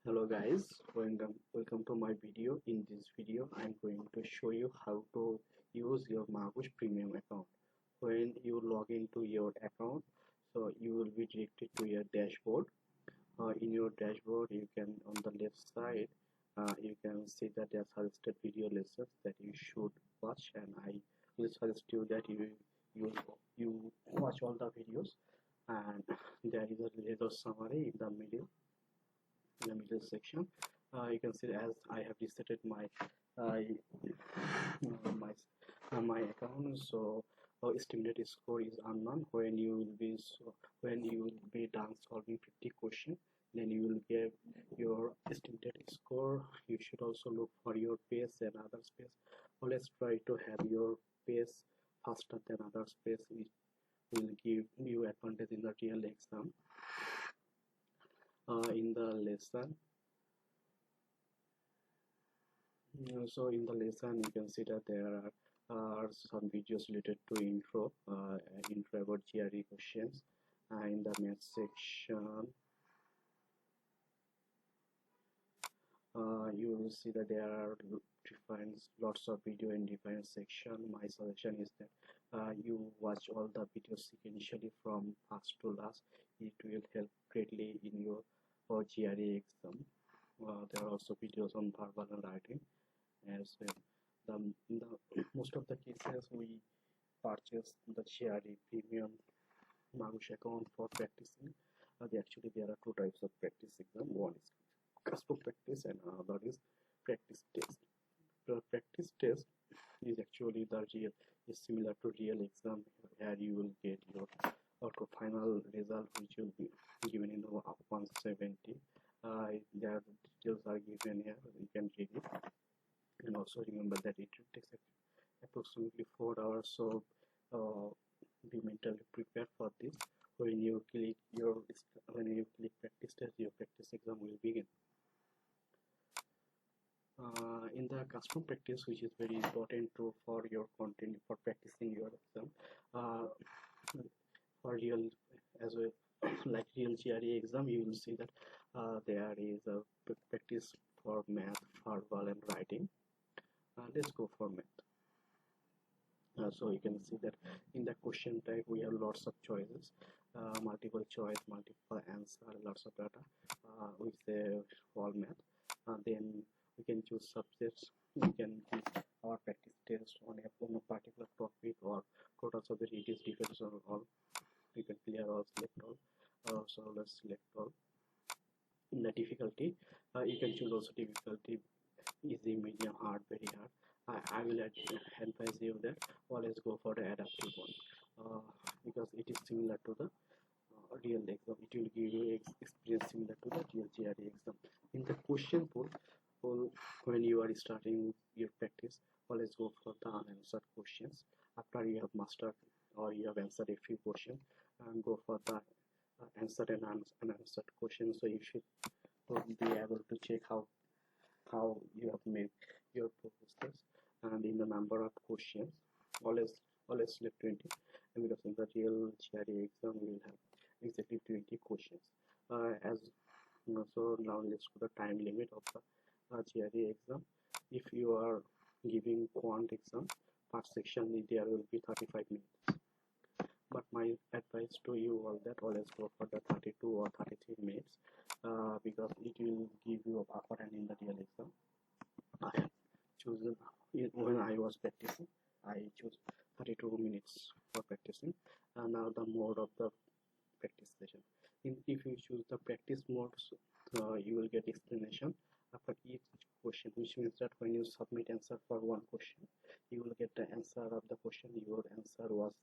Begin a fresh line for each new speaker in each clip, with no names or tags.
Hello guys, welcome to my video. In this video I'm going to show you how to use your Magoosh premium account. When you log into your account, so you will be directed to your dashboard. In your dashboard you can, on the left side, you can see that there are suggested video lessons that you should watch, and I will suggest you that you you watch all the videos. And there is a little summary in the middle section. You can see, as I have resetted uh, my my account, so estimated score is unknown. When you will be done solving 50 questions, then you will get your estimated score. You should also look for your pace and other space. Always try to have your pace faster than other space, which will give you advantage in the real exam. In the lesson, so in the lesson you can see that there are some videos related to intro about GRE questions. In the math section, you will see that there are different lots of video in different section. My suggestion is that you watch all the videos sequentially from first to last. It will help greatly in your GRE exam. There are also videos on verbal and writing as well. Most of the cases we purchase the GRE premium Magoosh account for practicing. Actually, there are two types of practice exam. One is custom practice and another is practice test. The practice test is actually is similar to real exam, where you will get your auto final result, which will be given in 170. Their details are given here. You can read it, and also remember that it takes approximately 4 hours. So be mentally prepared for this. When you click practice test, your practice exam will begin. In the custom practice, which is very important for your content, for practicing your exam, for real as well, like real GRE exam, you will see that there is a practice for math, verbal and writing. Let's go for math. So you can see that in the question type we have lots of choices, multiple choice, multiple answer, lots of data with the all math. Then we can choose subjects. We can give our practice test on a particular topic or total subject. It is depends on all. You can clear all, select all. So let's select all. In the difficulty, you can choose also difficulty: easy, medium, hard, very hard. I will advise you that always go for the adaptive one, because it is similar to the real exam. It will give you experience similar to the real GRE exam. In the question pool, when you are starting your practice, always go for the unanswered questions. After you have mastered or you have answered a few questions, and go for the answered and unanswered questions. So you should be able to check how you have made your proposals. And in the number of questions, always select 20, and because in the real GRE exam we will have exactly 20 questions. So now let's go to the time limit of the GRE exam. If you are giving quant exam, first section there will be 35 minutes. But my advice to you all that always go for the 32 or 33 minutes, because it will give you a buffer. And in the real exam, I have chosen, when I was practicing, I chose 32 minutes for practicing. And now the mode of the practice session. If you choose the practice mode, you will get explanation after each question, which means that when you submit answer for one question, you will get the answer of the question your answer was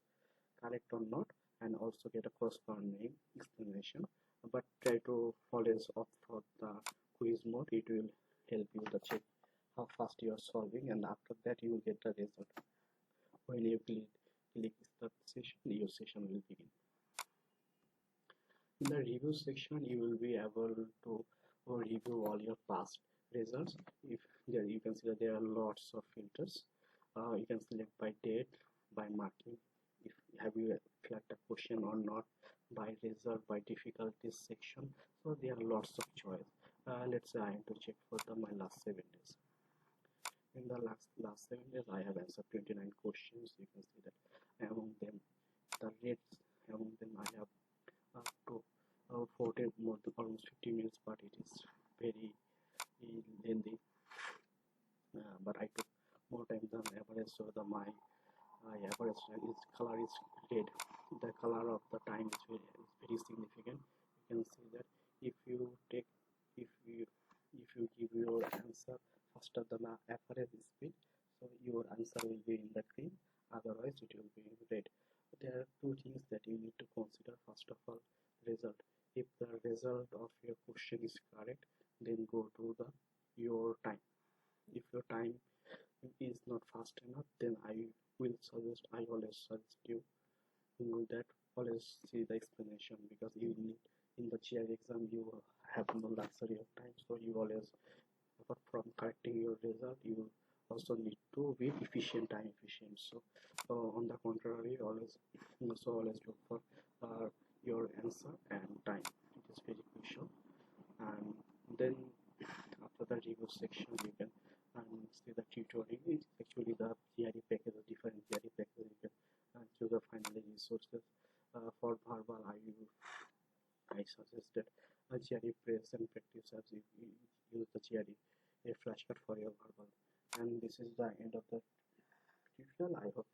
correct or not, and also get a corresponding explanation. But try to always opt for the quiz mode. It will help you to check how fast you are solving, and after that you will get the result. When you click start session, your session will begin. In the review section, you will be able to review all your past results. If there, you can see that there are lots of filters. You can select by date, by marking, if have you flagged a question or not, by result, by difficulty section. So there are lots of choice. Let's say I am to check for my last 7 days. In the last 7 days, I have answered 29 questions. You can see that among them, the rates among them I have up to 40 more than almost 50 minutes, but it is very lengthy. But I took more time than average, so my average is color is red. The color of the time is very significant. You can see that if you take if you if you give your answer faster than the average speed, so your answer will be in the green, otherwise it will be in red. There are two things that you need to consider. First of all, result. If the result of your question is correct, then go to the your time. If your time is not fast enough, then I always suggest you that always see the explanation, because you need in the GRE exam you have no luxury of time, so you always, apart from correcting your result, you also need to be time efficient. So on the contrary, always look for your answer and time. It is very crucial. And then after the review section, you can see the tutorial. It's actually the GRE package, the different GRE package. You can choose the finally resources. For verbal, I suggested a GRE press and practice as you use the GRE a flashcard for your verbal. And this is the end of the tutorial. I hope